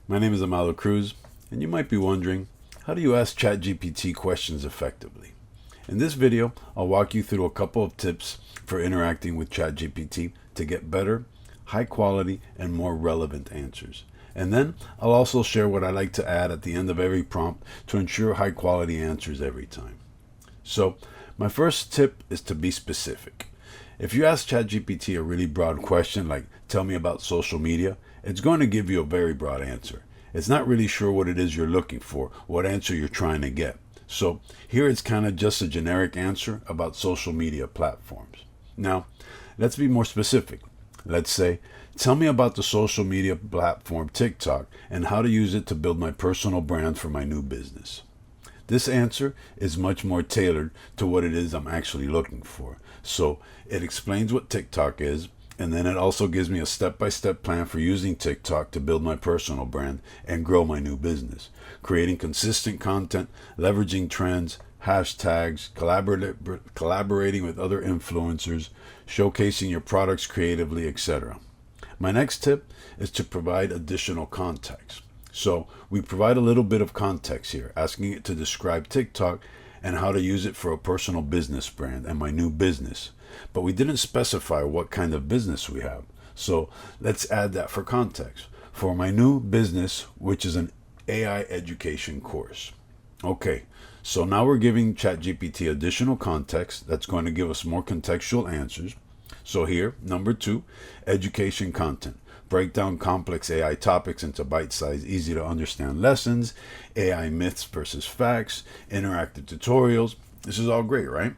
My name is Amado Cruz, and you might be wondering, how do you ask ChatGPT questions effectively? In this video, I'll walk you through a couple of tips for interacting with ChatGPT to get better, high quality, and more relevant answers. And then I'll also share what I like to add at the end of every prompt to ensure high quality answers every time. So, my first tip is to be specific. If you ask ChatGPT a really broad question like, tell me about social media, it's going to give you a very broad answer. It's not really sure what it is you're looking for, what answer you're trying to get. So here it's kind of just a generic answer about social media platforms. Now, let's be more specific. Let's say, tell me about the social media platform TikTok and how to use it to build my personal brand for my new business. This answer is much more tailored to what it is I'm actually looking for. So it explains what TikTok is, and then it also gives me a step-by-step plan for using TikTok to build my personal brand and grow my new business. Creating consistent content, leveraging trends, hashtags, collaborating with other influencers, showcasing your products creatively, etc. My next tip is to provide additional context. So we provide a little bit of context here, asking it to describe TikTok and how to use it for a personal business brand and my new business. But we didn't specify what kind of business we have. So let's add that for context. For my new business, which is an AI education course. Okay, so now we're giving ChatGPT additional context that's going to give us more contextual answers. So here, number 2, education content. Break down complex AI topics into bite-sized, easy to understand lessons, AI myths versus facts, interactive tutorials. This is all great, right?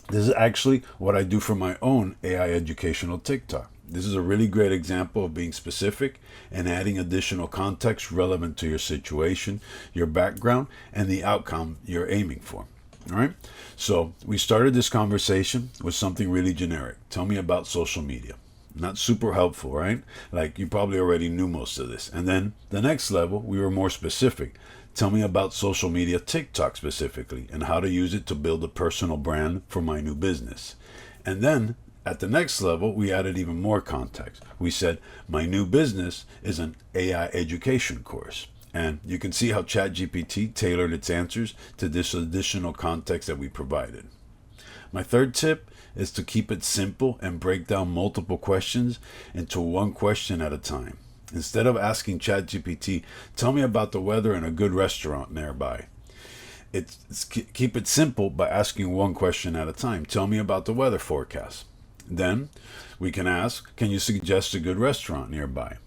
This is actually what I do for my own AI educational TikTok. This is a really great example of being specific and adding additional context relevant to your situation, your background, and the outcome you're aiming for. All right. So we started this conversation with something really generic. Tell me about social media. Not super helpful, right? Like you probably already knew most of this. And then the next level, we were more specific. Tell me about social media, TikTok specifically, and how to use it to build a personal brand for my new business. And then at the next level, we added even more context. We said, my new business is an AI education course. And you can see how ChatGPT tailored its answers to this additional context that we provided. My third tip is to keep it simple and break down multiple questions into one question at a time. Instead of asking ChatGPT, tell me about the weather and a good restaurant nearby. Keep it simple by asking one question at a time. Tell me about the weather forecast. Then we can ask, can you suggest a good restaurant nearby?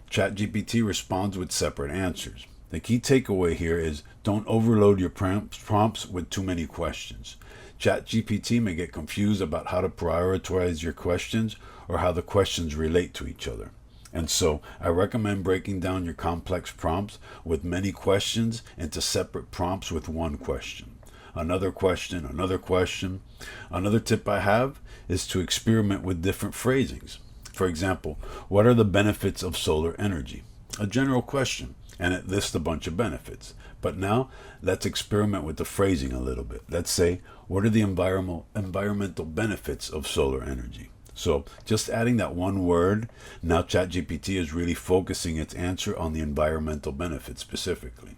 ChatGPT responds with separate answers. The key takeaway here is don't overload your prompts with too many questions. ChatGPT may get confused about how to prioritize your questions or how the questions relate to each other. And so I recommend breaking down your complex prompts with many questions into separate prompts with one question. Another question, another question. Another tip I have is to experiment with different phrasings. For example, what are the benefits of solar energy? A general question, and it lists a bunch of benefits. But now let's experiment with the phrasing a little bit. Let's say, what are the environmental benefits of solar energy? So just adding that one word, now ChatGPT is really focusing its answer on the environmental benefits specifically.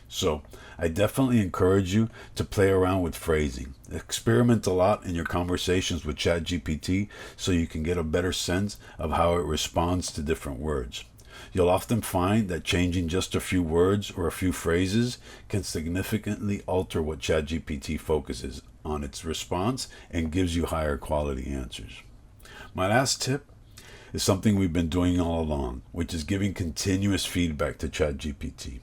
So I definitely encourage you to play around with phrasing. Experiment a lot in your conversations with ChatGPT so you can get a better sense of how it responds to different words. You'll often find that changing just a few words or a few phrases can significantly alter what ChatGPT focuses on its response and gives you higher quality answers. My last tip is something we've been doing all along, which is giving continuous feedback to ChatGPT.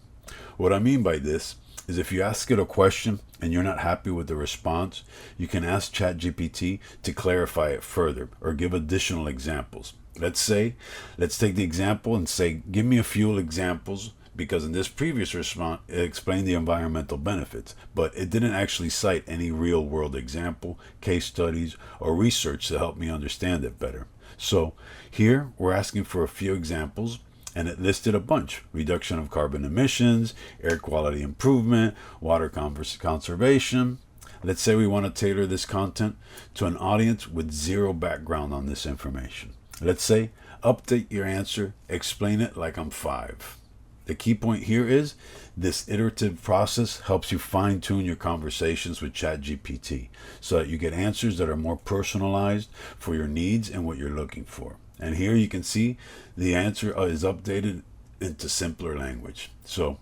What I mean by this is if you ask it a question and you're not happy with the response, you can ask ChatGPT to clarify it further or give additional examples. Let's take the example and say, give me a few examples, because in this previous response, it explained the environmental benefits, but it didn't actually cite any real world example, case studies, or research to help me understand it better. So here we're asking for a few examples, and it listed a bunch: reduction of carbon emissions, air quality improvement, water conservation. Let's say we want to tailor this content to an audience with zero background on this information. Let's say, update your answer, explain it like I'm 5. The key point here is this iterative process helps you fine-tune your conversations with ChatGPT so that you get answers that are more personalized for your needs and what you're looking for. And here you can see the answer is updated into simpler language. So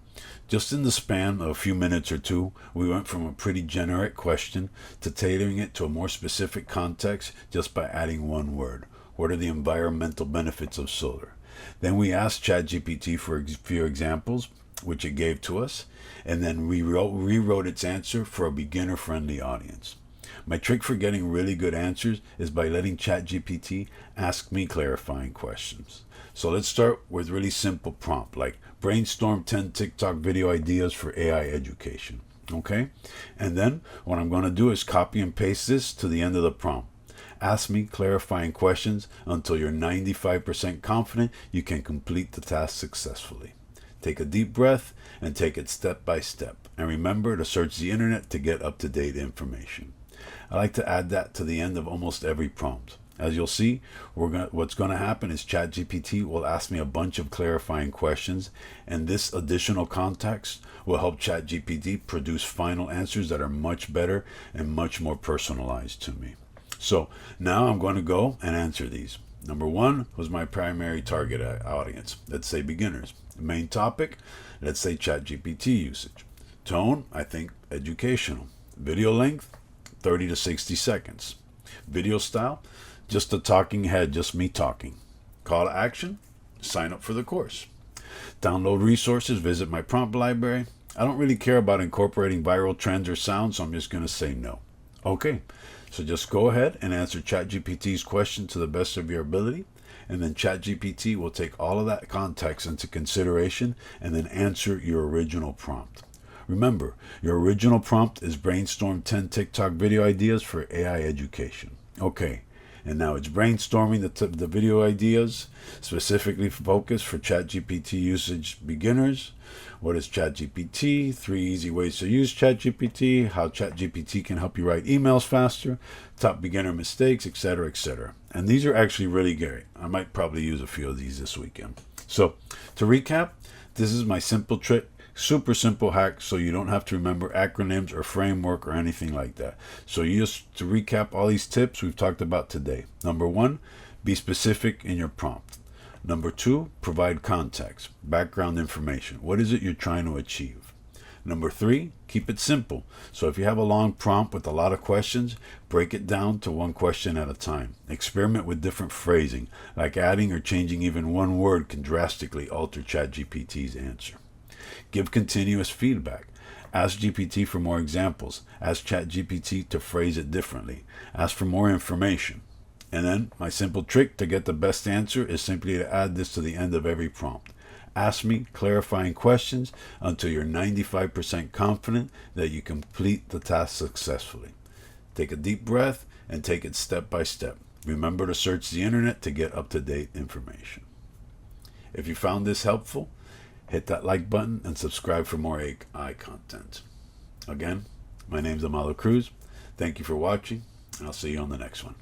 just in the span of a few minutes or two, we went from a pretty generic question to tailoring it to a more specific context just by adding one word. What are the environmental benefits of solar? Then we asked ChatGPT for a few examples, which it gave to us, and then we rewrote its answer for a beginner-friendly audience. My trick for getting really good answers is by letting ChatGPT ask me clarifying questions. So let's start with really simple prompt, like brainstorm 10 TikTok video ideas for AI education. Okay? And then what I'm going to do is copy and paste this to the end of the prompt. Ask me clarifying questions until you're 95% confident you can complete the task successfully. Take a deep breath and take it step by step. And remember to search the internet to get up-to-date information. I like to add that to the end of almost every prompt. As you'll see, what's going to happen is ChatGPT will ask me a bunch of clarifying questions, and this additional context will help ChatGPT produce final answers that are much better and much more personalized to me. So now I'm going to go and answer these. Number one was my primary target audience. Let's say beginners. The main topic, let's say ChatGPT usage. Tone, I think educational. Video length, 30 to 60 seconds. Video style, just a talking head, just me talking. Call to action, sign up for the course. Download resources, visit my prompt library. I don't really care about incorporating viral trends or sounds, so I'm just going to say no. Okay, so just go ahead and answer ChatGPT's question to the best of your ability, and then ChatGPT will take all of that context into consideration and then answer your original prompt. Remember, your original prompt is brainstorm 10 TikTok video ideas for AI education. Okay, and now it's brainstorming the video ideas specifically focused for ChatGPT usage beginners. What is ChatGPT? 3 easy ways to use ChatGPT. How ChatGPT can help you write emails faster. Top beginner mistakes, etc., etc. And these are actually really great. I might probably use a few of these this weekend. So to recap, this is my simple trick. Super simple hack so you don't have to remember acronyms or framework or anything like that. So just to recap all these tips we've talked about today. Number one, be specific in your prompt. Number two, provide context, background information. What is it you're trying to achieve? Number three, keep it simple. So if you have a long prompt with a lot of questions, break it down to one question at a time. Experiment with different phrasing, like adding or changing even one word can drastically alter ChatGPT's answer. Give continuous feedback. Ask GPT for more examples. Ask ChatGPT to phrase it differently. Ask for more information. And then my simple trick to get the best answer is simply to add this to the end of every prompt. Ask me clarifying questions until you're 95% confident that you complete the task successfully. Take a deep breath and take it step by step. Remember to search the internet to get up-to-date information. If you found this helpful, hit that like button and subscribe for more AI content. Again, my name's Amado Cruz. Thank you for watching, and I'll see you on the next one.